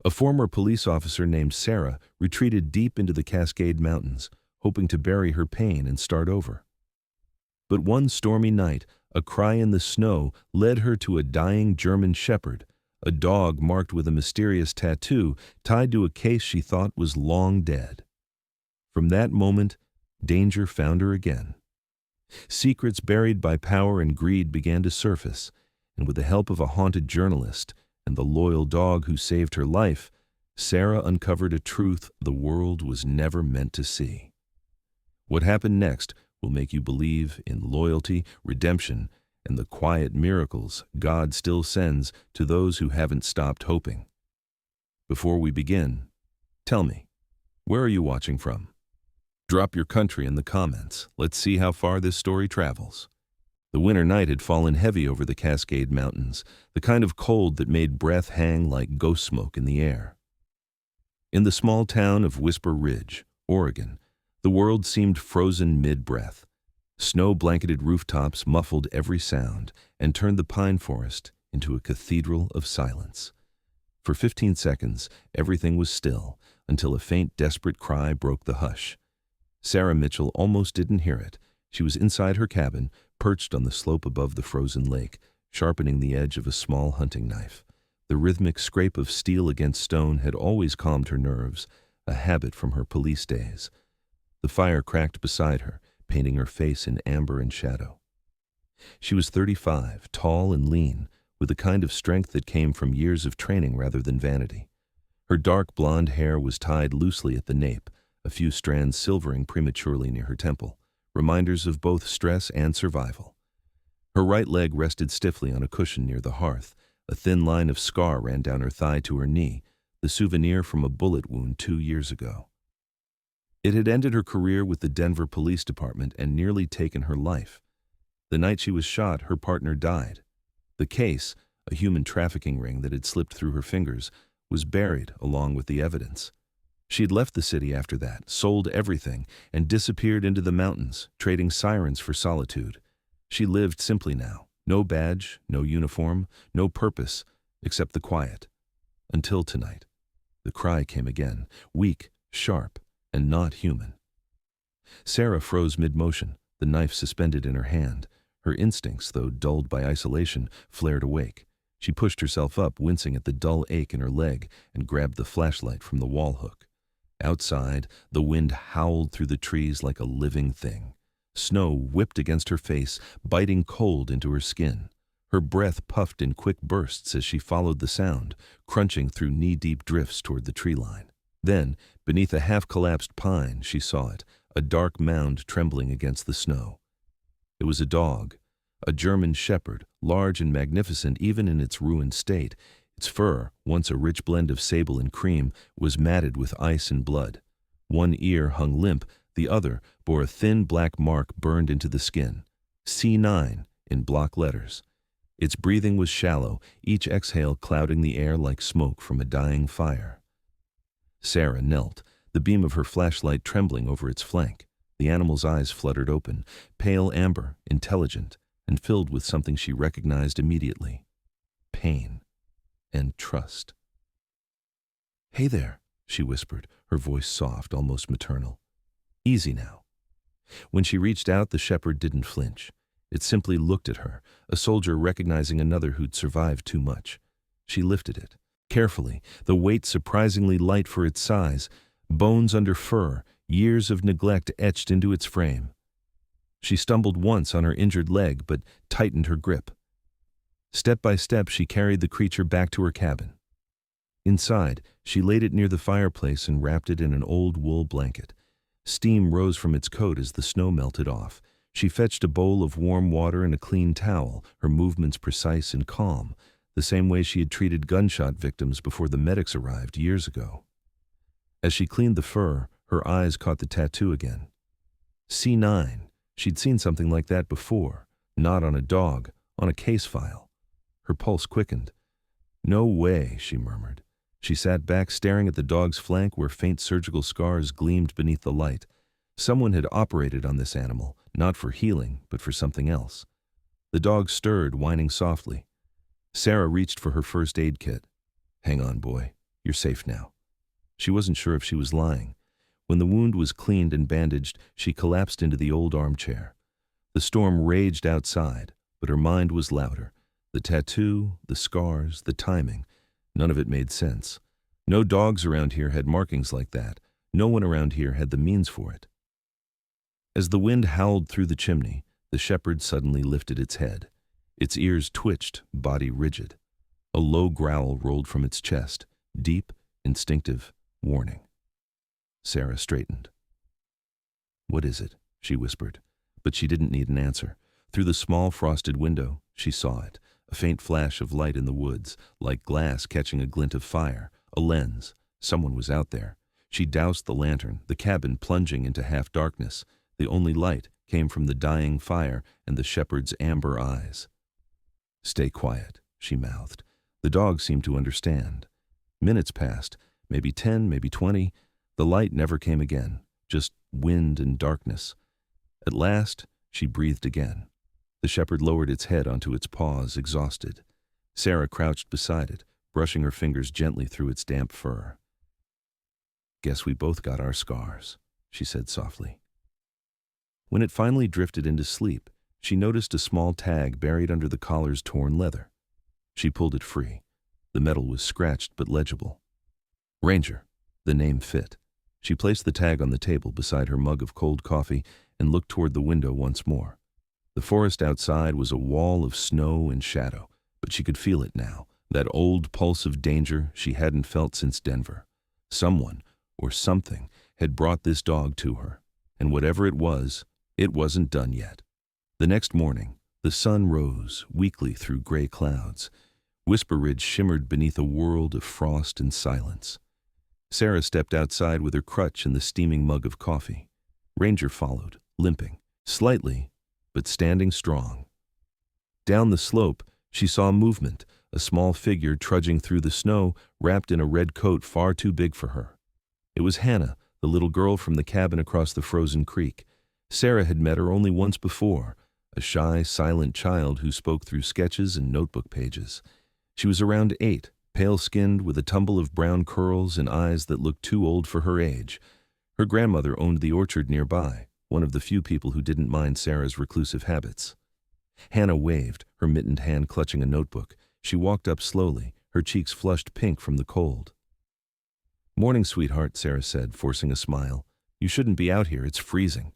A former police officer named Sarah retreated deep into the Cascade Mountains, hoping to bury her pain and start over. But one stormy night, a cry in the snow led her to a dying German shepherd, a dog marked with a mysterious tattoo tied to a case she thought was long dead. From that moment, danger found her again. Secrets buried by power and greed began to surface, and with the help of a haunted journalist and the loyal dog who saved her life, Sarah uncovered a truth the world was never meant to see. What happened next will make you believe in loyalty, redemption, and the quiet miracles God still sends to those who haven't stopped hoping. Before we begin, tell me, where are you watching from? Drop your country in the comments. Let's see how far this story travels. The winter night had fallen heavy over the Cascade Mountains, the kind of cold that made breath hang like ghost smoke in the air. In the small town of Whisper Ridge, Oregon, the world seemed frozen mid-breath. Snow-blanketed rooftops muffled every sound and turned the pine forest into a cathedral of silence. For 15 seconds, everything was still, until a faint, desperate cry broke the hush. Sarah Mitchell almost didn't hear it. She was inside her cabin, perched on the slope above the frozen lake, sharpening the edge of a small hunting knife. The rhythmic scrape of steel against stone had always calmed her nerves, a habit from her police days. The fire cracked beside her, painting her face in amber and shadow. She was 35, tall and lean, with the kind of strength that came from years of training rather than vanity. Her dark blonde hair was tied loosely at the nape, a few strands silvering prematurely near her temple, reminders of both stress and survival. Her right leg rested stiffly on a cushion near the hearth. A thin line of scar ran down her thigh to her knee, the souvenir from a bullet wound 2 years ago. It had ended her career with the Denver Police Department and nearly taken her life. The night she was shot, her partner died. The case, a human trafficking ring that had slipped through her fingers, was buried along with the evidence. She had left the city after that, sold everything, and disappeared into the mountains, trading sirens for solitude. She lived simply now. No badge, no uniform, no purpose, except the quiet. Until tonight. The cry came again, weak, sharp, and not human. Sarah froze mid-motion, the knife suspended in her hand. Her instincts, though dulled by isolation, flared awake. She pushed herself up, wincing at the dull ache in her leg, and grabbed the flashlight from the wall hook. Outside, the wind howled through the trees like a living thing. Snow whipped against her face, biting cold into her skin. Her breath puffed in quick bursts as she followed the sound, crunching through knee-deep drifts toward the tree line. Then, beneath a half-collapsed pine, she saw it, a dark mound trembling against the snow. It was a dog, a German shepherd, large and magnificent even in its ruined state. Its fur, once a rich blend of sable and cream, was matted with ice and blood. One ear hung limp, the other bore a thin black mark burned into the skin. C9 in block letters. Its breathing was shallow, each exhale clouding the air like smoke from a dying fire. Sarah knelt, the beam of her flashlight trembling over its flank. The animal's eyes fluttered open, pale amber, intelligent, and filled with something she recognized immediately. Pain and trust. "Hey there," she whispered, her voice soft, almost maternal. "Easy now." When she reached out, the shepherd didn't flinch. It simply looked at her, a soldier recognizing another who'd survived too much. She lifted it. Carefully, the weight surprisingly light for its size, bones under fur, years of neglect etched into its frame. She stumbled once on her injured leg, but tightened her grip. Step by step, she carried the creature back to her cabin. Inside, she laid it near the fireplace and wrapped it in an old wool blanket. Steam rose from its coat as the snow melted off. She fetched a bowl of warm water and a clean towel, her movements precise and calm, the same way she had treated gunshot victims before the medics arrived years ago. As she cleaned the fur, her eyes caught the tattoo again. C9. She'd seen something like that before, not on a dog, on a case file. Her pulse quickened. "No way," she murmured. She sat back, staring at the dog's flank where faint surgical scars gleamed beneath the light. Someone had operated on this animal, not for healing, but for something else. The dog stirred, whining softly. Sarah reached for her first aid kit. "Hang on, boy. You're safe now." She wasn't sure if she was lying. When the wound was cleaned and bandaged, she collapsed into the old armchair. The storm raged outside, but her mind was louder. The tattoo, the scars, the timing, none of it made sense. No dogs around here had markings like that. No one around here had the means for it. As the wind howled through the chimney, the shepherd suddenly lifted its head. Its ears twitched, body rigid. A low growl rolled from its chest, deep, instinctive, warning. Sarah straightened. "What is it?" she whispered, but she didn't need an answer. Through the small frosted window, she saw it, a faint flash of light in the woods, like glass catching a glint of fire, a lens. Someone was out there. She doused the lantern, the cabin plunging into half-darkness. The only light came from the dying fire and the shepherd's amber eyes. "Stay quiet," she mouthed. The dog seemed to understand. Minutes passed, maybe 10, maybe 20. The light never came again, just wind and darkness. At last, she breathed again. The shepherd lowered its head onto its paws, exhausted. Sarah crouched beside it, brushing her fingers gently through its damp fur. "Guess we both got our scars," she said softly. When it finally drifted into sleep, she noticed a small tag buried under the collar's torn leather. She pulled it free. The metal was scratched but legible. Ranger. The name fit. She placed the tag on the table beside her mug of cold coffee and looked toward the window once more. The forest outside was a wall of snow and shadow, but she could feel it now, that old pulse of danger she hadn't felt since Denver. Someone, or something, had brought this dog to her, and whatever it wasn't done yet. The next morning, the sun rose weakly through gray clouds. Whisper Ridge shimmered beneath a world of frost and silence. Sarah stepped outside with her crutch and the steaming mug of coffee. Ranger followed, limping, slightly, but standing strong. Down the slope, she saw movement, a small figure trudging through the snow, wrapped in a red coat far too big for her. It was Hannah, the little girl from the cabin across the frozen creek. Sarah had met her only once before, a shy, silent child who spoke through sketches and notebook pages. She was around 8, pale-skinned with a tumble of brown curls and eyes that looked too old for her age. Her grandmother owned the orchard nearby, one of the few people who didn't mind Sarah's reclusive habits. Hannah waved, her mittened hand clutching a notebook. She walked up slowly, her cheeks flushed pink from the cold. "Morning, sweetheart," Sarah said, forcing a smile. "You shouldn't be out here, it's freezing."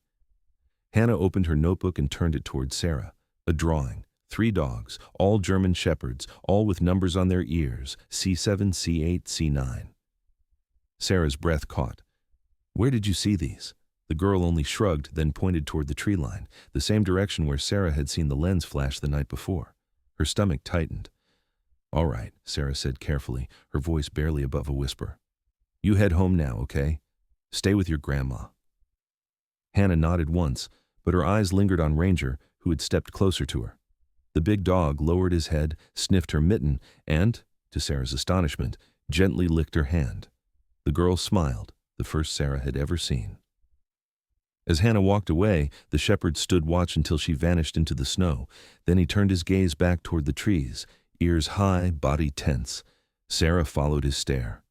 Hannah opened her notebook and turned it toward Sarah. A drawing. 3 dogs, all German shepherds, all with numbers on their ears, C7, C8, C9. Sarah's breath caught. "Where did you see these?" The girl only shrugged, then pointed toward the tree line, the same direction where Sarah had seen the lens flash the night before. Her stomach tightened. "All right," Sarah said carefully, her voice barely above a whisper. "You head home now, okay? Stay with your grandma." Hannah nodded once, but her eyes lingered on Ranger, who had stepped closer to her. The big dog lowered his head, sniffed her mitten, and, to Sarah's astonishment, gently licked her hand. The girl smiled, the first Sarah had ever seen. As Hannah walked away, the shepherd stood watch until she vanished into the snow. Then he turned his gaze back toward the trees, ears high, body tense. Sarah followed his stare.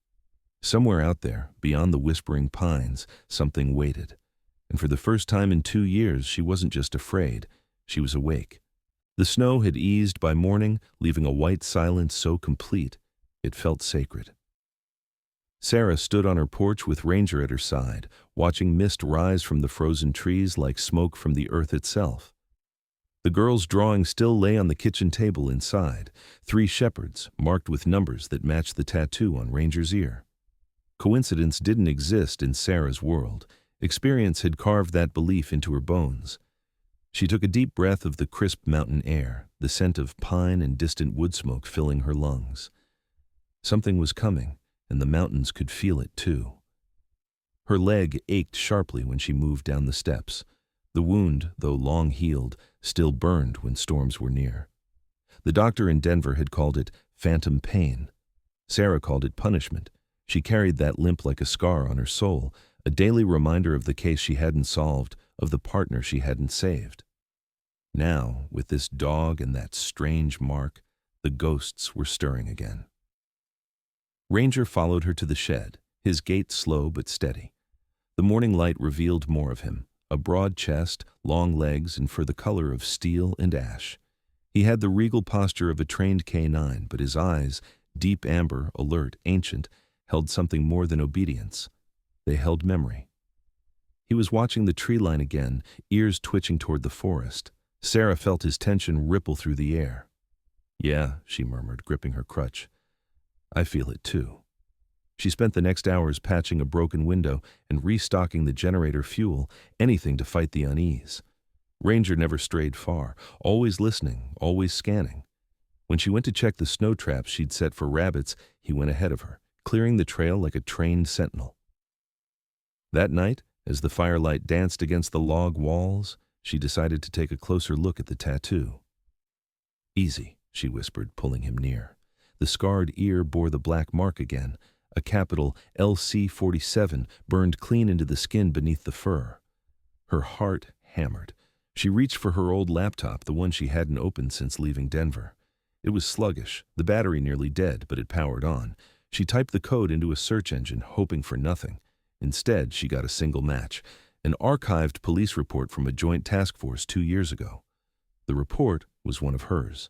Somewhere out there, beyond the whispering pines, something waited. And for the first time in 2 years, she wasn't just afraid, she was awake. The snow had eased by morning, leaving a white silence so complete, it felt sacred. Sarah stood on her porch with Ranger at her side, watching mist rise from the frozen trees like smoke from the earth itself. The girl's drawing still lay on the kitchen table inside, 3 shepherds, marked with numbers that matched the tattoo on Ranger's ear. Coincidence didn't exist in Sarah's world. Experience had carved that belief into her bones. She took a deep breath of the crisp mountain air, the scent of pine and distant wood smoke filling her lungs. Something was coming, and the mountains could feel it too. Her leg ached sharply when she moved down the steps. The wound, though long healed, still burned when storms were near. The doctor in Denver had called it phantom pain. Sarah called it punishment. She carried that limp like a scar on her soul, a daily reminder of the case she hadn't solved, of the partner she hadn't saved. Now, with this dog and that strange mark, the ghosts were stirring again. Ranger followed her to the shed, his gait slow but steady. The morning light revealed more of him, a broad chest, long legs, and fur the color of steel and ash. He had the regal posture of a trained canine, but his eyes, deep amber, alert, ancient, held something more than obedience. They held memory. He was watching the tree line again, ears twitching toward the forest. Sarah felt his tension ripple through the air. "Yeah," she murmured, gripping her crutch. "I feel it too." She spent the next hours patching a broken window and restocking the generator fuel, anything to fight the unease. Ranger never strayed far, always listening, always scanning. When she went to check the snow traps she'd set for rabbits, he went ahead of her, clearing the trail like a trained sentinel. That night, as the firelight danced against the log walls, she decided to take a closer look at the tattoo. "Easy," she whispered, pulling him near. The scarred ear bore the black mark again, a capital LC-47 burned clean into the skin beneath the fur. Her heart hammered. She reached for her old laptop, the one she hadn't opened since leaving Denver. It was sluggish, the battery nearly dead, but it powered on. She typed the code into a search engine, hoping for nothing. Instead, she got a single match, an archived police report from a joint task force 2 years ago. The report was one of hers.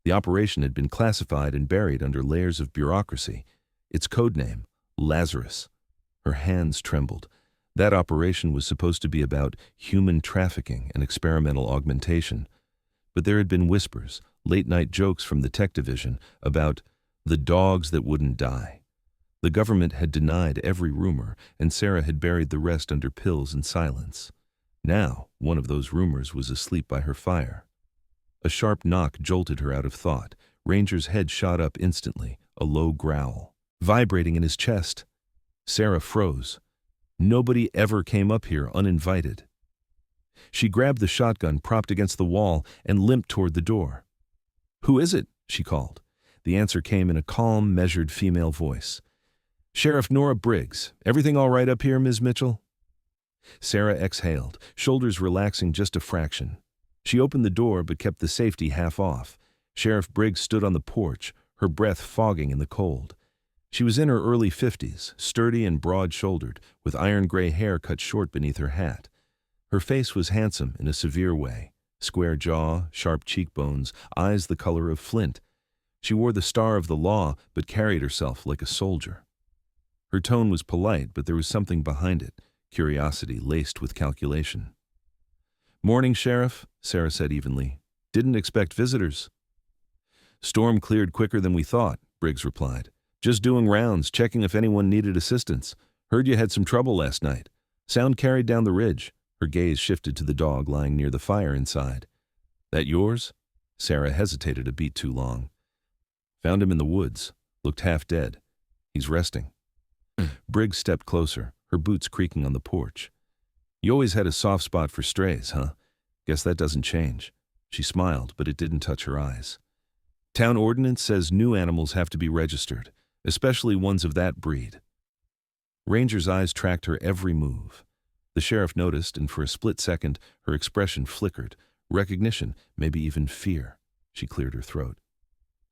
The operation had been classified and buried under layers of bureaucracy. Its code name, Lazarus. Her hands trembled. That operation was supposed to be about human trafficking and experimental augmentation. But there had been whispers, late-night jokes from the tech division about the dogs that wouldn't die. The government had denied every rumor, and Sarah had buried the rest under pills and silence. Now, one of those rumors was asleep by her fire. A sharp knock jolted her out of thought. Ranger's head shot up instantly, a low growl, vibrating in his chest. Sarah froze. Nobody ever came up here uninvited. She grabbed the shotgun propped against the wall and limped toward the door. "Who is it?" she called. The answer came in a calm, measured female voice. "Sheriff Nora Briggs. Everything all right up here, Ms. Mitchell?" Sarah exhaled, shoulders relaxing just a fraction. She opened the door but kept the safety half off. Sheriff Briggs stood on the porch, her breath fogging in the cold. She was in her early 50s, sturdy and broad-shouldered, with iron-gray hair cut short beneath her hat. Her face was handsome in a severe way, square jaw, sharp cheekbones, eyes the color of flint. She wore the star of the law but carried herself like a soldier. Her tone was polite, but there was something behind it, curiosity laced with calculation. "Morning, Sheriff," Sarah said evenly. "Didn't expect visitors." "Storm cleared quicker than we thought," Briggs replied. "Just doing rounds, checking if anyone needed assistance. Heard you had some trouble last night. Sound carried down the ridge." Her gaze shifted to the dog lying near the fire inside. "That yours?" Sarah hesitated a beat too long. "Found him in the woods. Looked half dead. He's resting." Briggs stepped closer, her boots creaking on the porch. "You always had a soft spot for strays, huh? Guess that doesn't change." She smiled, but it didn't touch her eyes. "Town ordinance says new animals have to be registered, especially ones of that breed." Ranger's eyes tracked her every move. The sheriff noticed, and for a split second, her expression flickered. Recognition, maybe even fear. She cleared her throat.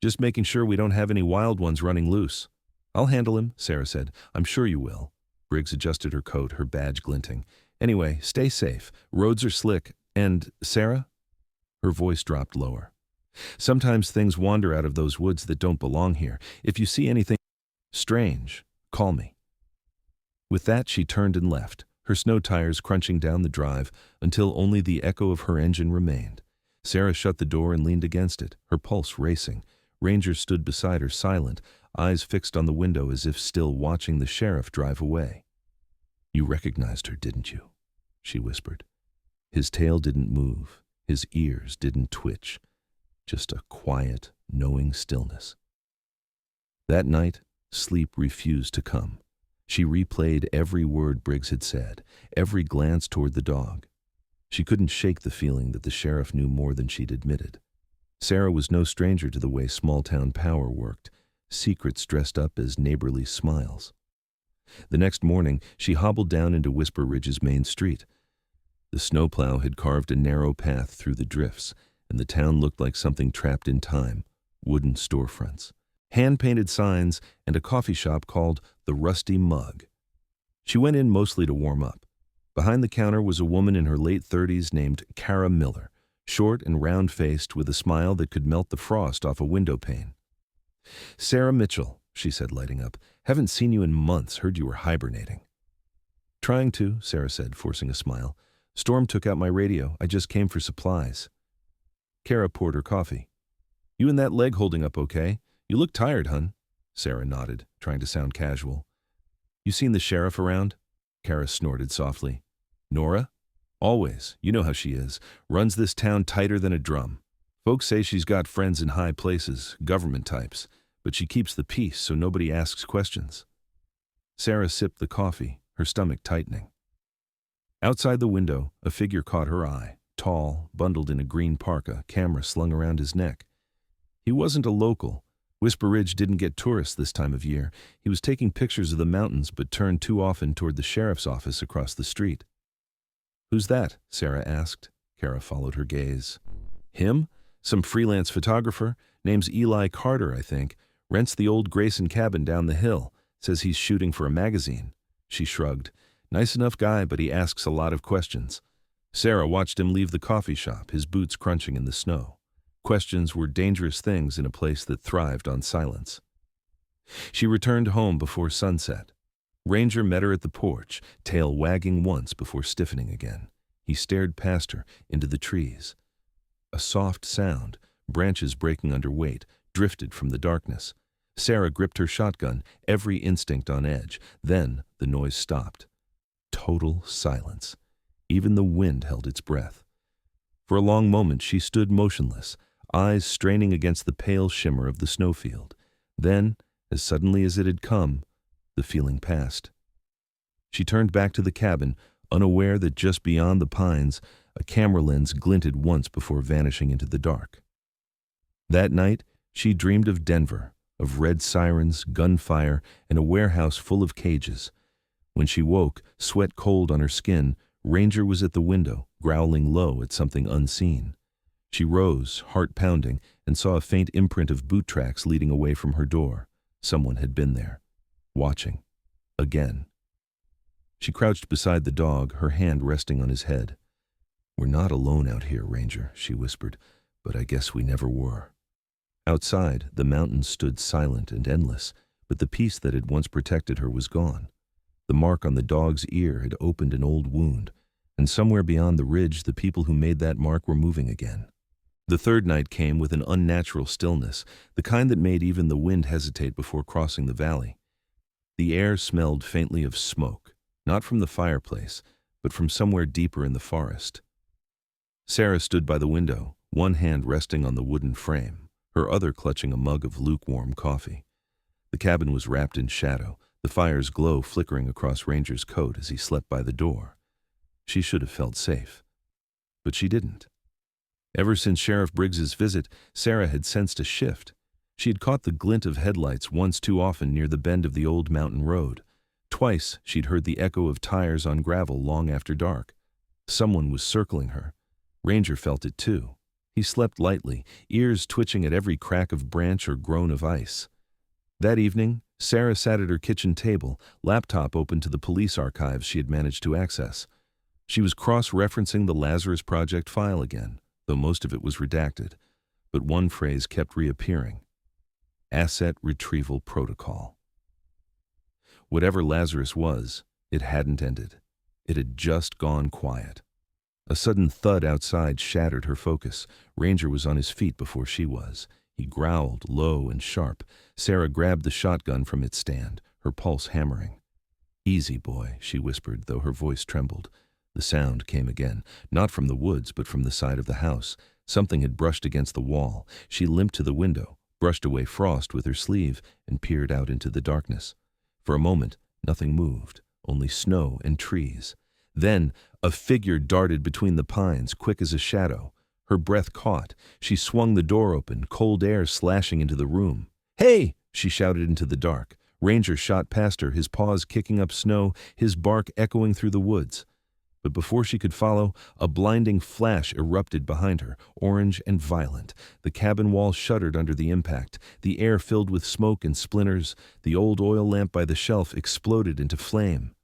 "Just making sure we don't have any wild ones running loose." "I'll handle him," Sarah said. "I'm sure you will." Briggs adjusted her coat, her badge glinting. "Anyway, stay safe. Roads are slick. And, Sarah?" Her voice dropped lower. "Sometimes things wander out of those woods that don't belong here. If you see anything strange, call me." With that, she turned and left, her snow tires crunching down the drive until only the echo of her engine remained. Sarah shut the door and leaned against it, her pulse racing. Ranger stood beside her, silent, eyes fixed on the window as if still watching the sheriff drive away. "You recognized her, didn't you?" she whispered. His tail didn't move, his ears didn't twitch, just a quiet, knowing stillness. That night, sleep refused to come. She replayed every word Briggs had said, every glance toward the dog. She couldn't shake the feeling that the sheriff knew more than she'd admitted. Sarah was no stranger to the way small-town power worked, secrets dressed up as neighborly smiles. The next morning, she hobbled down into Whisper Ridge's main street. The snowplow had carved a narrow path through the drifts, and the town looked like something trapped in time, wooden storefronts, hand-painted signs, and a coffee shop called the Rusty Mug. She went in mostly to warm up. Behind the counter was a woman in her late 30s named Kara Miller, short and round-faced with a smile that could melt the frost off a window pane. "Sarah Mitchell," she said, lighting up. "Haven't seen you in months. Heard you were hibernating." "Trying to," Sarah said, forcing a smile. "Storm took out my radio. I just came for supplies." Kara poured her coffee. "You and that leg holding up okay? You look tired, hun." Sarah nodded, trying to sound casual. "You seen the sheriff around?" Kara snorted softly. "Nora? Always. You know how she is. Runs this town tighter than a drum. Folks say she's got friends in high places, government types, but she keeps the peace so nobody asks questions." Sarah sipped the coffee, her stomach tightening. Outside the window, a figure caught her eye, tall, bundled in a green parka, camera slung around his neck. He wasn't a local. Whisper Ridge didn't get tourists this time of year. He was taking pictures of the mountains but turned too often toward the sheriff's office across the street. "Who's that?" Sarah asked. Kara followed her gaze. "Him? Some freelance photographer. Name's Eli Carter, I think. Rents the old Grayson cabin down the hill. Says he's shooting for a magazine." She shrugged. "Nice enough guy, but he asks a lot of questions." Sarah watched him leave the coffee shop, his boots crunching in the snow. Questions were dangerous things in a place that thrived on silence. She returned home before sunset. Ranger met her at the porch, tail wagging once before stiffening again. He stared past her, into the trees. A soft sound, branches breaking under weight, drifted from the darkness. Sarah gripped her shotgun, every instinct on edge. Then the noise stopped. Total silence. Even the wind held its breath. For a long moment she stood motionless, eyes straining against the pale shimmer of the snowfield. Then, as suddenly as it had come, the feeling passed. She turned back to the cabin, unaware that just beyond the pines, a camera lens glinted once before vanishing into the dark. That night, she dreamed of Denver, of red sirens, gunfire, and a warehouse full of cages. When she woke, sweat cold on her skin, Ranger was at the window, growling low at something unseen. She rose, heart pounding, and saw a faint imprint of boot tracks leading away from her door. Someone had been there, watching. Again. She crouched beside the dog, her hand resting on his head. "We're not alone out here, Ranger," she whispered, "but I guess we never were." Outside, the mountains stood silent and endless, but the peace that had once protected her was gone. The mark on the dog's ear had opened an old wound, and somewhere beyond the ridge the people who made that mark were moving again. The third night came with an unnatural stillness, the kind that made even the wind hesitate before crossing the valley. The air smelled faintly of smoke, not from the fireplace, but from somewhere deeper in the forest. Sarah stood by the window, one hand resting on the wooden frame, her other clutching a mug of lukewarm coffee. The cabin was wrapped in shadow, the fire's glow flickering across Ranger's coat as he slept by the door. She should have felt safe, but she didn't. Ever since Sheriff Briggs's visit, Sarah had sensed a shift. She had caught the glint of headlights once too often near the bend of the old mountain road. Twice she'd heard the echo of tires on gravel long after dark. Someone was circling her. Ranger felt it too. He slept lightly, ears twitching at every crack of branch or groan of ice. That evening, Sarah sat at her kitchen table, laptop open to the police archives she had managed to access. She was cross-referencing the Lazarus Project file again, though most of it was redacted, but one phrase kept reappearing. Asset Retrieval Protocol. Whatever Lazarus was, it hadn't ended. It had just gone quiet. A sudden thud outside shattered her focus. Ranger was on his feet before she was. He growled, low and sharp. Sarah grabbed the shotgun from its stand, her pulse hammering. "Easy, boy," she whispered, though her voice trembled. The sound came again, not from the woods, but from the side of the house. Something had brushed against the wall. She limped to the window, brushed away frost with her sleeve, and peered out into the darkness. For a moment, nothing moved, only snow and trees. Then, a figure darted between the pines, quick as a shadow. Her breath caught. She swung the door open, cold air slashing into the room. "Hey!" she shouted into the dark. Ranger shot past her, his paws kicking up snow, his bark echoing through the woods. But before she could follow, a blinding flash erupted behind her, orange and violent. The cabin wall shuddered under the impact. The air filled with smoke and splinters. The old oil lamp by the shelf exploded into flame.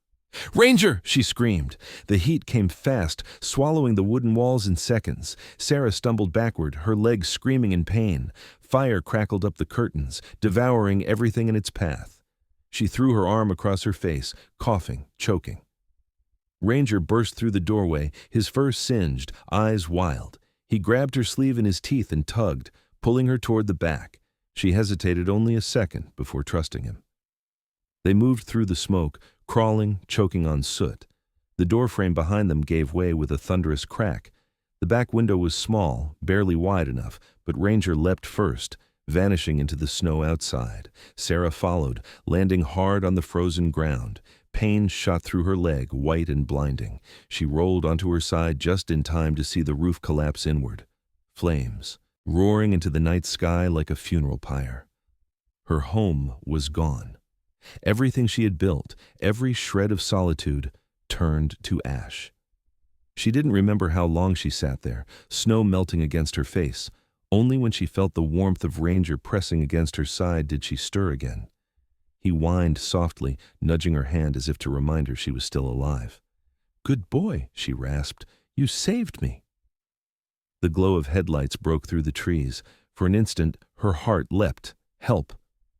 "Ranger!" she screamed. The heat came fast, swallowing the wooden walls in seconds. Sarah stumbled backward, her legs screaming in pain. Fire crackled up the curtains, devouring everything in its path. She threw her arm across her face, coughing, choking. Ranger burst through the doorway, his fur singed, eyes wild. He grabbed her sleeve in his teeth and tugged, pulling her toward the back. She hesitated only a second before trusting him. They moved through the smoke, crawling, choking on soot. The doorframe behind them gave way with a thunderous crack. The back window was small, barely wide enough, but Ranger leapt first, vanishing into the snow outside. Sarah followed, landing hard on the frozen ground. Pain shot through her leg, white and blinding. She rolled onto her side just in time to see the roof collapse inward. Flames, roaring into the night sky like a funeral pyre. Her home was gone. Everything she had built, every shred of solitude, turned to ash. She didn't remember how long she sat there, snow melting against her face. Only when she felt the warmth of Ranger pressing against her side did she stir again. He whined softly, nudging her hand as if to remind her she was still alive. "Good boy," she rasped. "You saved me." The glow of headlights broke through the trees. For an instant, her heart leapt. Help.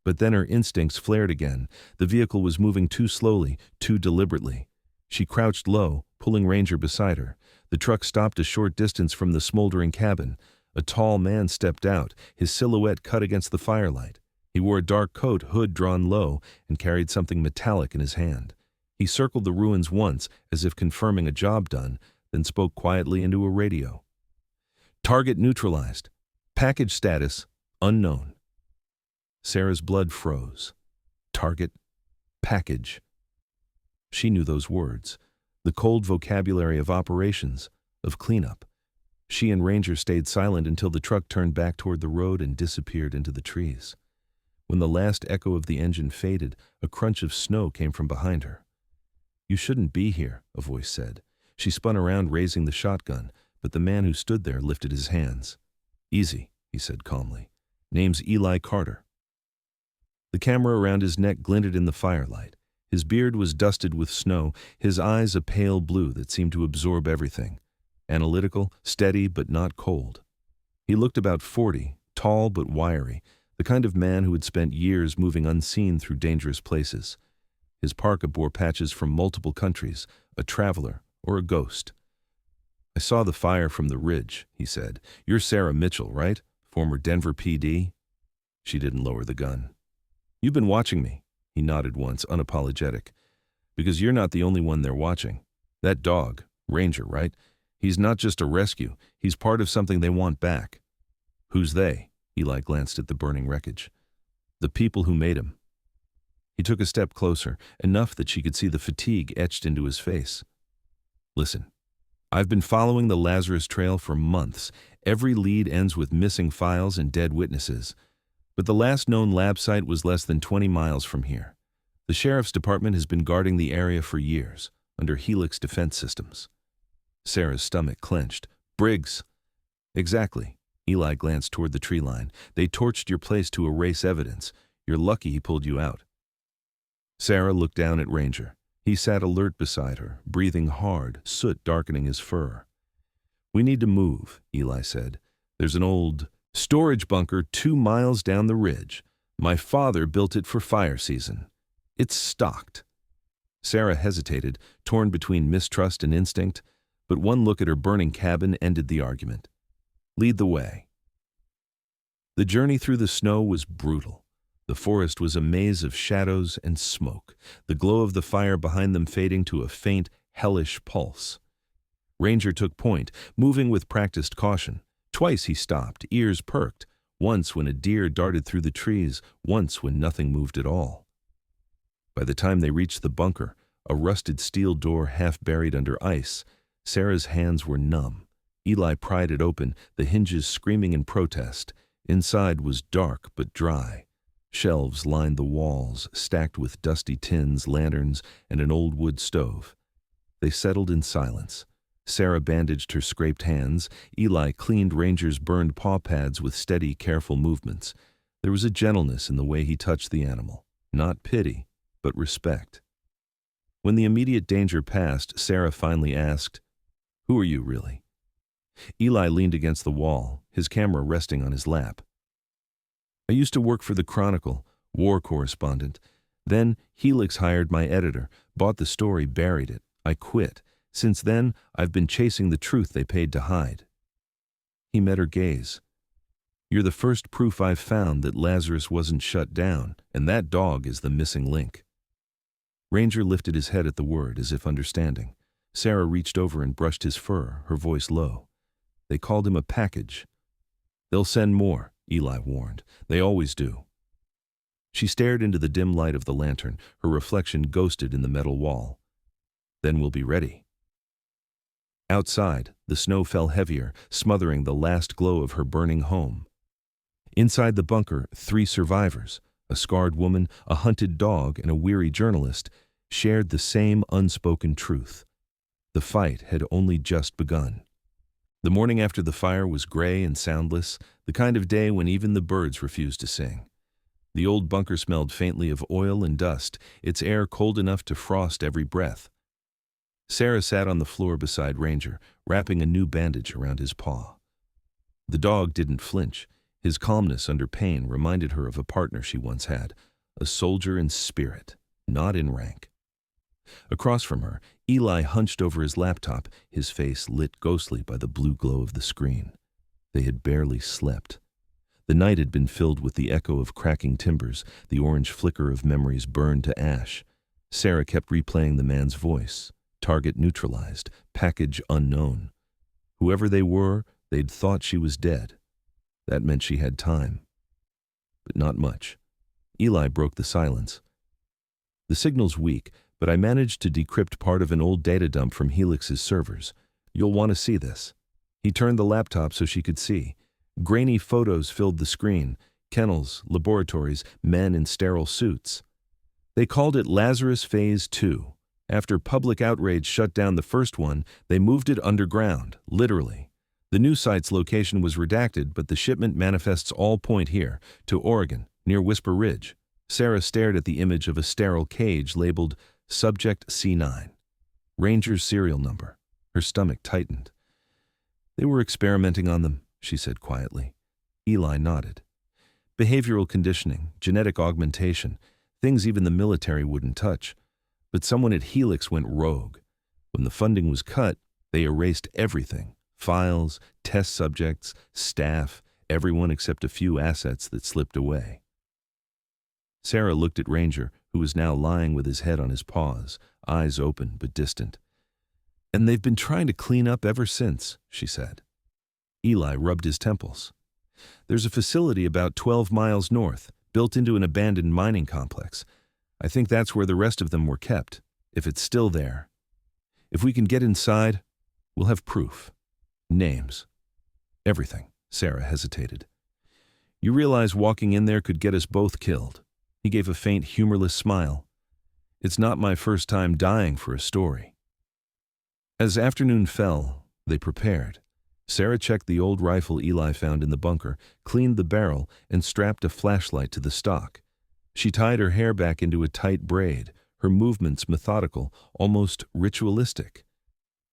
But then her instincts flared again. The vehicle was moving too slowly, too deliberately. She crouched low, pulling Ranger beside her. The truck stopped a short distance from the smoldering cabin. A tall man stepped out, his silhouette cut against the firelight. He wore a dark coat, hood drawn low, and carried something metallic in his hand. He circled the ruins once, as if confirming a job done, then spoke quietly into a radio. "Target neutralized. Package status, unknown." Sarah's blood froze. Target, package. She knew those words, the cold vocabulary of operations, of cleanup. She and Ranger stayed silent until the truck turned back toward the road and disappeared into the trees. When the last echo of the engine faded, a crunch of snow came from behind her. "You shouldn't be here," a voice said. She spun around, raising the shotgun, but the man who stood there lifted his hands. "Easy," he said calmly. "Name's Eli Carter." The camera around his neck glinted in the firelight. His beard was dusted with snow, his eyes a pale blue that seemed to absorb everything. Analytical, steady, but not cold. He looked about 40, tall but wiry, the kind of man who had spent years moving unseen through dangerous places. His parka bore patches from multiple countries, a traveler or a ghost. "I saw the fire from the ridge," he said. "You're Sarah Mitchell, right? Former Denver PD?" She didn't lower the gun. "You've been watching me," he nodded once, unapologetic. "Because you're not the only one they're watching. That dog, Ranger, right? He's not just a rescue. He's part of something they want back." "Who's they?" Eli glanced at the burning wreckage. "The people who made him." He took a step closer, enough that she could see the fatigue etched into his face. "Listen, I've been following the Lazarus Trail for months. Every lead ends with missing files and dead witnesses. But the last known lab site was less than 20 miles from here. The sheriff's department has been guarding the area for years, under Helix defense systems." Sarah's stomach clenched. "Briggs." "Exactly." Eli glanced toward the tree line. "They torched your place to erase evidence. You're lucky he pulled you out." Sarah looked down at Ranger. He sat alert beside her, breathing hard, soot darkening his fur. "We need to move," Eli said. "There's an old storage bunker 2 miles down the ridge. My father built it for fire season. It's stocked." Sarah hesitated, torn between mistrust and instinct, but one look at her burning cabin ended the argument. "Lead the way." The journey through the snow was brutal. The forest was a maze of shadows and smoke, the glow of the fire behind them fading to a faint, hellish pulse. Ranger took point, moving with practiced caution. Twice he stopped, ears perked, once when a deer darted through the trees, once when nothing moved at all. By the time they reached the bunker, a rusted steel door half buried under ice, Sarah's hands were numb. Eli pried it open, the hinges screaming in protest. Inside was dark but dry. Shelves lined the walls, stacked with dusty tins, lanterns, and an old wood stove. They settled in silence. Sarah bandaged her scraped hands. Eli cleaned Ranger's burned paw pads with steady, careful movements. There was a gentleness in the way he touched the animal. Not pity, but respect. When the immediate danger passed, Sarah finally asked, "Who are you, really?" Eli leaned against the wall, his camera resting on his lap. "I used to work for the Chronicle, war correspondent. Then Helix hired my editor, bought the story, buried it. I quit. Since then, I've been chasing the truth they paid to hide." He met her gaze. "You're the first proof I've found that Lazarus wasn't shut down, and that dog is the missing link." Ranger lifted his head at the word, as if understanding. Sarah reached over and brushed his fur, her voice low. "They called him a package." "They'll send more," Eli warned. "They always do." She stared into the dim light of the lantern, her reflection ghosted in the metal wall. "Then we'll be ready." Outside, the snow fell heavier, smothering the last glow of her burning home. Inside the bunker, 3 survivors, a scarred woman, a hunted dog, and a weary journalist, shared the same unspoken truth. The fight had only just begun. The morning after the fire was gray and soundless, the kind of day when even the birds refused to sing. The old bunker smelled faintly of oil and dust, its air cold enough to frost every breath. Sarah sat on the floor beside Ranger, wrapping a new bandage around his paw. The dog didn't flinch. His calmness under pain reminded her of a partner she once had, a soldier in spirit, not in rank. Across from her, Eli hunched over his laptop, his face lit ghostly by the blue glow of the screen. They had barely slept. The night had been filled with the echo of cracking timbers, the orange flicker of memories burned to ash. Sarah kept replaying the man's voice. Target neutralized, package unknown. Whoever they were, they'd thought she was dead. That meant she had time. But not much. Eli broke the silence. "The signal's weak, but I managed to decrypt part of an old data dump from Helix's servers. You'll want to see this." He turned the laptop so she could see. Grainy photos filled the screen. Kennels, laboratories, men in sterile suits. They called it Lazarus Phase 2. After public outrage shut down the first one, they moved it underground, literally. The new site's location was redacted, but the shipment manifests all point here, to Oregon, near Whisper Ridge. Sarah stared at the image of a sterile cage labeled Subject C9. Ranger's serial number. Her stomach tightened. "They were experimenting on them," she said quietly. Eli nodded. "Behavioral conditioning, genetic augmentation, things even the military wouldn't touch. But someone at Helix went rogue. When the funding was cut, they erased everything. Files, test subjects, staff, everyone except a few assets that slipped away." Sarah looked at Ranger, who was now lying with his head on his paws, eyes open but distant. "And they've been trying to clean up ever since," she said. Eli rubbed his temples. "There's a facility about 12 miles north, built into an abandoned mining complex. I think that's where the rest of them were kept, if it's still there. If we can get inside, we'll have proof. Names. Everything." Sarah hesitated. "You realize walking in there could get us both killed." He gave a faint, humorless smile. "It's not my first time dying for a story." As afternoon fell, they prepared. Sarah checked the old rifle Eli found in the bunker, cleaned the barrel, and strapped a flashlight to the stock. She tied her hair back into a tight braid, her movements methodical, almost ritualistic.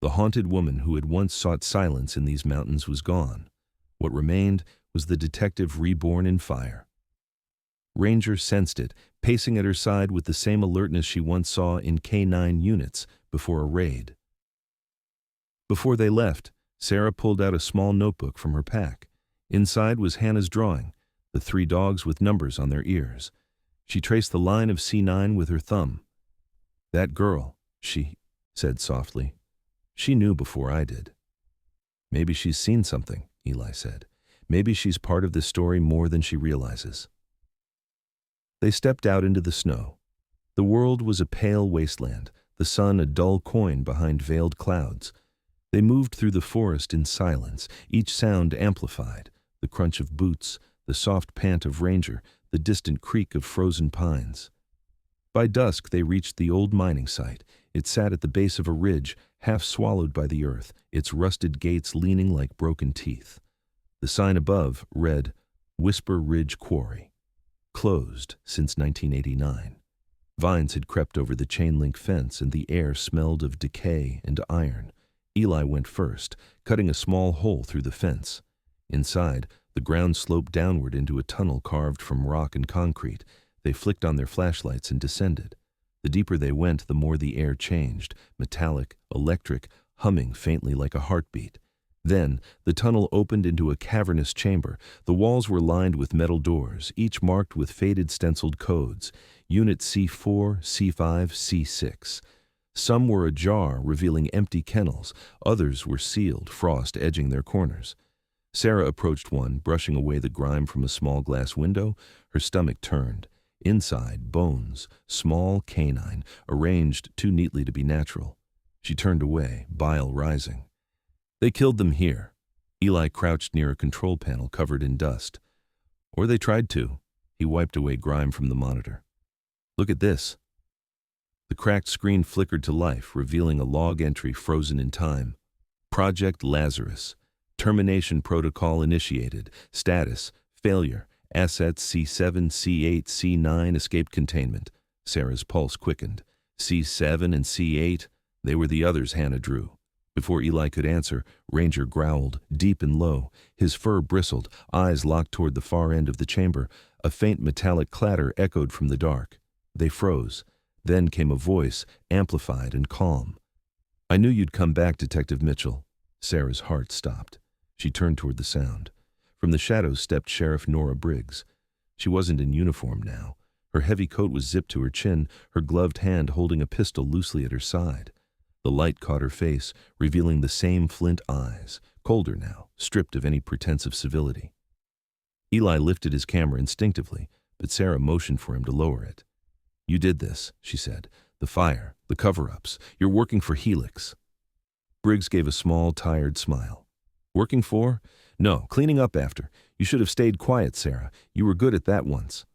The haunted woman who had once sought silence in these mountains was gone. What remained was the detective reborn in fire. Ranger sensed it, pacing at her side with the same alertness she once saw in K9 units before a raid. Before they left, Sarah pulled out a small notebook from her pack. Inside was Hannah's drawing, the 3 dogs with numbers on their ears. She traced the line of C9 with her thumb. "That girl," she said softly. "She knew before I did." "Maybe she's seen something," Eli said. "Maybe she's part of this story more than she realizes." They stepped out into the snow. The world was a pale wasteland, the sun a dull coin behind veiled clouds. They moved through the forest in silence, each sound amplified, the crunch of boots, the soft pant of Ranger, the distant creak of frozen pines. By dusk they reached the old mining site, It sat at the base of a ridge, half swallowed by the earth, its rusted gates leaning like broken teeth. The sign above read, Whisper Ridge Quarry. Closed since 1989. Vines had crept over the chain-link fence and the air smelled of decay and iron. Eli went first, cutting a small hole through the fence. Inside, the ground sloped downward into a tunnel carved from rock and concrete. They flicked on their flashlights and descended. The deeper they went, the more the air changed, metallic, electric, humming faintly like a heartbeat. Then, the tunnel opened into a cavernous chamber. The walls were lined with metal doors, each marked with faded stenciled codes, Unit C4, C5, C6. Some were ajar, revealing empty kennels. Others were sealed, frost edging their corners. Sarah approached one, brushing away the grime from a small glass window. Her stomach turned. Inside, bones, small, canine, arranged too neatly to be natural. She turned away, bile rising. They killed them here. Eli crouched near a control panel covered in dust. Or they tried to. He wiped away grime from the monitor. Look at this. The cracked screen flickered to life, revealing a log entry frozen in time. Project Lazarus. Termination protocol initiated. Status, failure. Assets C7, C8, C9 escaped containment. Sarah's pulse quickened. C7 and C8, they were the others Hannah drew. Before Eli could answer, Ranger growled, deep and low. His fur bristled, eyes locked toward the far end of the chamber. A faint metallic clatter echoed from the dark. They froze. Then came a voice, amplified and calm. I knew you'd come back, Detective Mitchell. Sarah's heart stopped. She turned toward the sound. From the shadows stepped Sheriff Nora Briggs. She wasn't in uniform now. Her heavy coat was zipped to her chin, her gloved hand holding a pistol loosely at her side. The light caught her face, revealing the same flint eyes, colder now, stripped of any pretense of civility. Eli lifted his camera instinctively, but Sarah motioned for him to lower it. You did this, she said. The fire, the cover-ups. You're working for Helix. Briggs gave a small, tired smile. Working for? No, cleaning up after. You should have stayed quiet, Sarah. You were good at that once.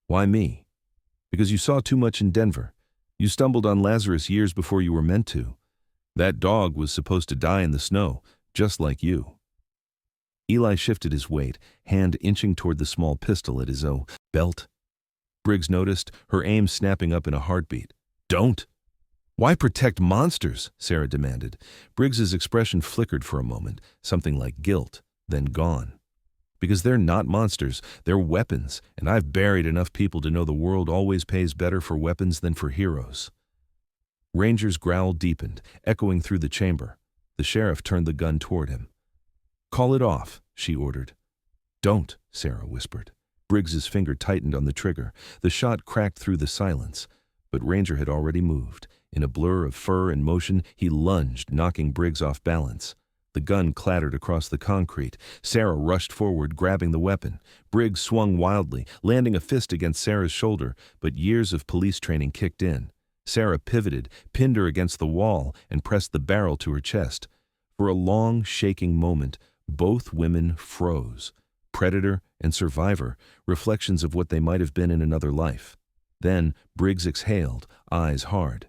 Why me? Because you saw too much in Denver. You stumbled on Lazarus years before you were meant to. That dog was supposed to die in the snow, just like you. Eli shifted his weight, hand inching toward the small pistol at his belt. Briggs noticed, her aim snapping up in a heartbeat. Don't! Why protect monsters? Sarah demanded. Briggs's expression flickered for a moment, something like guilt, then gone. Because they're not monsters, they're weapons, and I've buried enough people to know the world always pays better for weapons than for heroes. Ranger's growl deepened, echoing through the chamber. The sheriff turned the gun toward him. Call it off, she ordered. Don't, Sarah whispered. Briggs's finger tightened on the trigger. The shot cracked through the silence, but Ranger had already moved. In a blur of fur and motion, he lunged, knocking Briggs off balance. The gun clattered across the concrete. Sarah rushed forward, grabbing the weapon. Briggs swung wildly, landing a fist against Sarah's shoulder, but years of police training kicked in. Sarah pivoted, pinned her against the wall, and pressed the barrel to her chest. For a long, shaking moment, both women froze. Predator and survivor, reflections of what they might have been in another life. Then Briggs exhaled, eyes hard.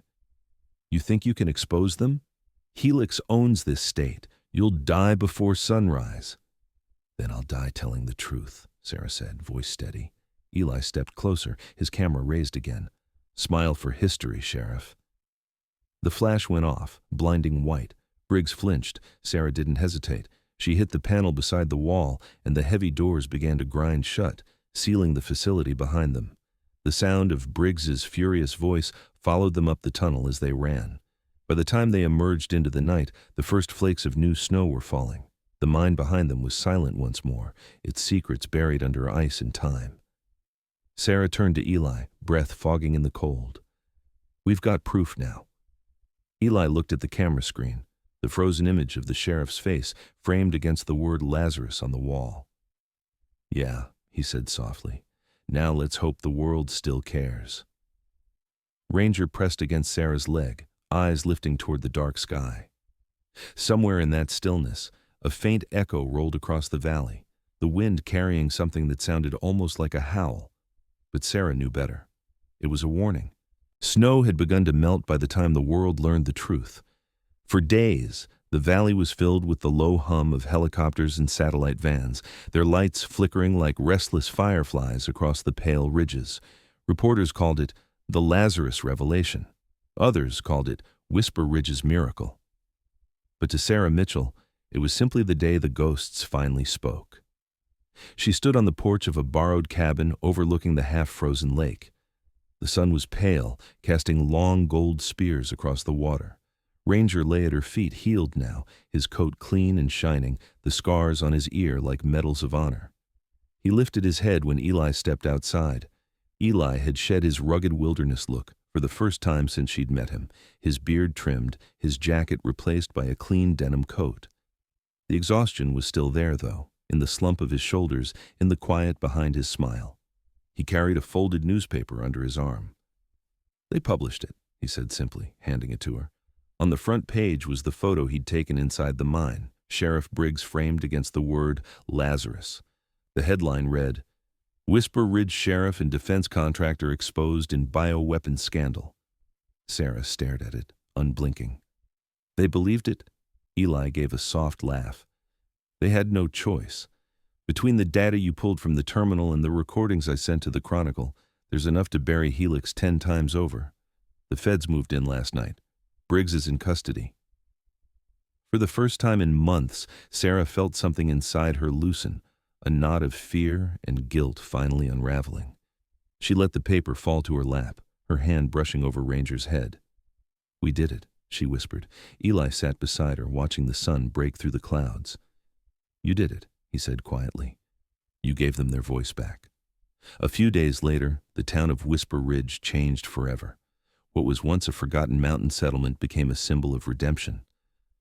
You think you can expose them? Helix owns this state. You'll die before sunrise. Then I'll die telling the truth, Sarah said, voice steady. Eli stepped closer, his camera raised again. Smile for history, Sheriff. The flash went off, blinding white. Briggs flinched. Sarah didn't hesitate. She hit the panel beside the wall, and the heavy doors began to grind shut, sealing the facility behind them. The sound of Briggs's furious voice followed them up the tunnel as they ran. By the time they emerged into the night, the first flakes of new snow were falling. The mine behind them was silent once more, its secrets buried under ice and time. Sarah turned to Eli, breath fogging in the cold. We've got proof now. Eli looked at the camera screen, the frozen image of the sheriff's face framed against the word Lazarus on the wall. Yeah, he said softly. Now let's hope the world still cares. Ranger pressed against Sarah's leg, eyes lifting toward the dark sky. Somewhere in that stillness, a faint echo rolled across the valley, the wind carrying something that sounded almost like a howl. But Sarah knew better. It was a warning. Snow had begun to melt by the time the world learned the truth. For days, the valley was filled with the low hum of helicopters and satellite vans, their lights flickering like restless fireflies across the pale ridges. Reporters called it the Lazarus Revelation. Others called it Whisper Ridge's miracle. But to Sarah Mitchell, it was simply the day the ghosts finally spoke. She stood on the porch of a borrowed cabin overlooking the half-frozen lake. The sun was pale, casting long gold spears across the water. Ranger lay at her feet, healed now, his coat clean and shining, the scars on his ear like medals of honor. He lifted his head when Eli stepped outside. Eli had shed his rugged wilderness look for the first time since she'd met him, his beard trimmed, his jacket replaced by a clean denim coat. The exhaustion was still there, though, in the slump of his shoulders, in the quiet behind his smile. He carried a folded newspaper under his arm. "They published it," he said simply, handing it to her. On the front page was the photo he'd taken inside the mine, Sheriff Briggs framed against the word Lazarus. The headline read, "Whisper Ridge Sheriff and Defense Contractor Exposed in Bioweapons Scandal." Sarah stared at it, unblinking. They believed it? Eli gave a soft laugh. They had no choice. Between the data you pulled from the terminal and the recordings I sent to the Chronicle, there's enough to bury Helix 10 times over. The feds moved in last night. Briggs is in custody. For the first time in months, Sarah felt something inside her loosen, a knot of fear and guilt finally unraveling. She let the paper fall to her lap, her hand brushing over Ranger's head. "We did it," she whispered. Eli sat beside her, watching the sun break through the clouds. "You did it," he said quietly. "You gave them their voice back." A few days later, the town of Whisper Ridge changed forever. What was once a forgotten mountain settlement became a symbol of redemption.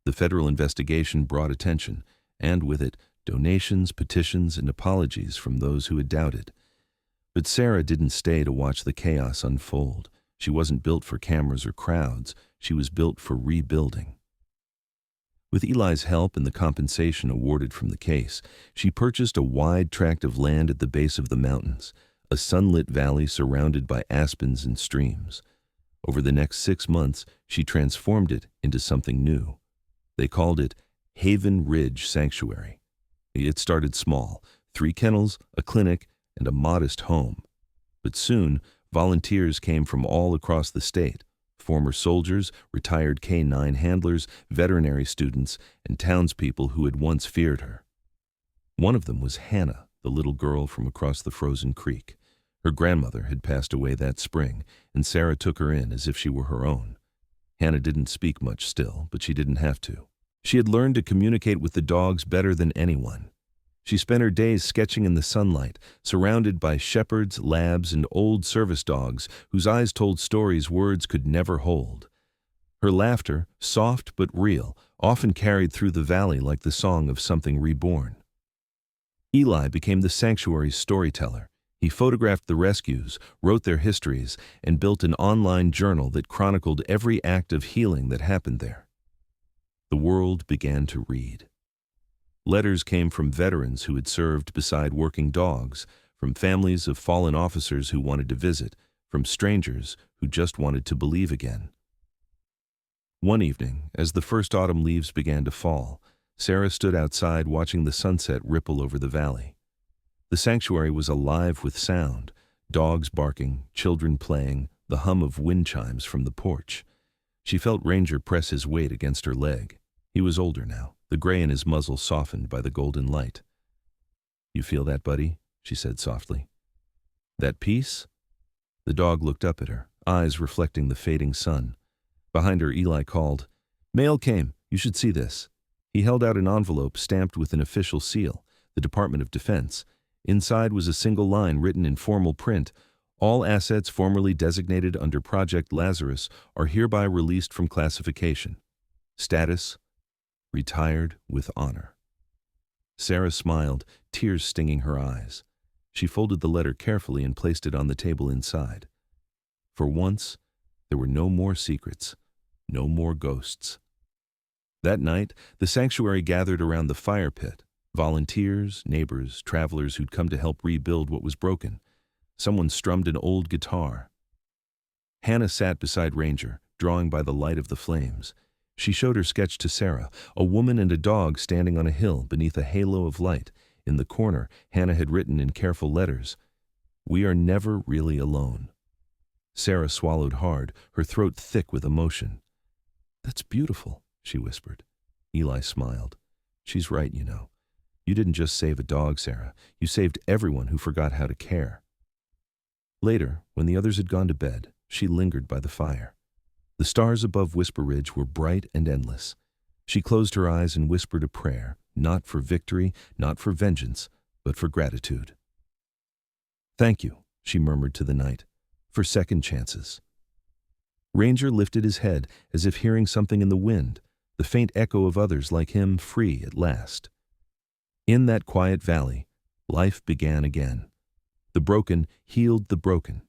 The federal investigation brought attention, and with it, donations, petitions, and apologies from those who had doubted. But Sarah didn't stay to watch the chaos unfold. She wasn't built for cameras or crowds. She was built for rebuilding. With Eli's help and the compensation awarded from the case, she purchased a wide tract of land at the base of the mountains, a sunlit valley surrounded by aspens and streams. Over the next 6 months, she transformed it into something new. They called it Haven Ridge Sanctuary. It started small, 3 kennels, a clinic, and a modest home. But soon, volunteers came from all across the state. Former soldiers, retired K-9 handlers, veterinary students, and townspeople who had once feared her. One of them was Hannah, the little girl from across the frozen creek. Her grandmother had passed away that spring, and Sarah took her in as if she were her own. Hannah didn't speak much still, but she didn't have to. She had learned to communicate with the dogs better than anyone. She spent her days sketching in the sunlight, surrounded by shepherds, labs, and old service dogs whose eyes told stories words could never hold. Her laughter, soft but real, often carried through the valley like the song of something reborn. Eli became the sanctuary's storyteller. He photographed the rescues, wrote their histories, and built an online journal that chronicled every act of healing that happened there. The world began to read. Letters came from veterans who had served beside working dogs, from families of fallen officers who wanted to visit, from strangers who just wanted to believe again. One evening, as the first autumn leaves began to fall, Sarah stood outside watching the sunset ripple over the valley. The sanctuary was alive with sound, dogs barking, children playing, the hum of wind chimes from the porch. She felt Ranger press his weight against her leg. He was older now, the gray in his muzzle softened by the golden light. "You feel that, buddy?" she said softly. "That peace?" The dog looked up at her, eyes reflecting the fading sun. Behind her, Eli called, "Mail came. You should see this." He held out an envelope stamped with an official seal, the Department of Defense. Inside was a single line written in formal print. "All assets formerly designated under Project Lazarus are hereby released from classification. Status: retired with honor." Sarah smiled, tears stinging her eyes. She folded the letter carefully and placed it on the table inside. For once, there were no more secrets, no more ghosts. That night, the sanctuary gathered around the fire pit. Volunteers, neighbors, travelers who'd come to help rebuild what was broken. Someone strummed an old guitar. Hannah sat beside Ranger, drawing by the light of the flames. She showed her sketch to Sarah, a woman and a dog standing on a hill beneath a halo of light. In the corner, Hannah had written in careful letters, "We are never really alone." Sarah swallowed hard, her throat thick with emotion. "That's beautiful," she whispered. Eli smiled. "She's right, you know. You didn't just save a dog, Sarah. You saved everyone who forgot how to care." Later, when the others had gone to bed, she lingered by the fire. The stars above Whisper Ridge were bright and endless. She closed her eyes and whispered a prayer, not for victory, not for vengeance, but for gratitude. "Thank you," she murmured to the night, "for second chances." Ranger lifted his head as if hearing something in the wind, the faint echo of others like him free at last. In that quiet valley, life began again. The broken healed the broken.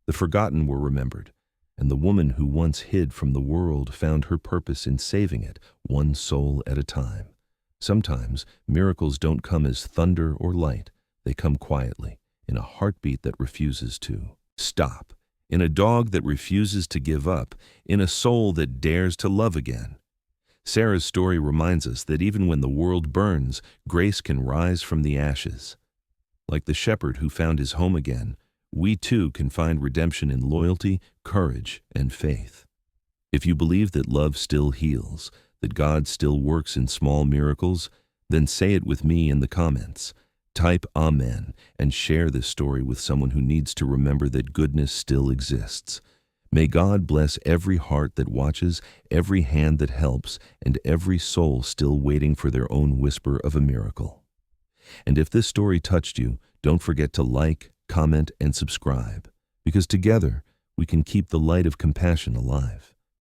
The forgotten were remembered, and the woman who once hid from the world found her purpose in saving it, one soul at a time. Sometimes miracles don't come as thunder or light. They come quietly, in a heartbeat that refuses to stop, in a dog that refuses to give up, in a soul that dares to love again. Sarah's story reminds us that even when the world burns, grace can rise from the ashes. Like the shepherd who found his home again, we too can find redemption in loyalty, courage, and faith. If you believe that love still heals, that God still works in small miracles, then say it with me in the comments. Type Amen and share this story with someone who needs to remember that goodness still exists. May God bless every heart that watches, every hand that helps, and every soul still waiting for their own whisper of a miracle. And if this story touched you, don't forget to like, comment, and subscribe, because together we can keep the light of compassion alive.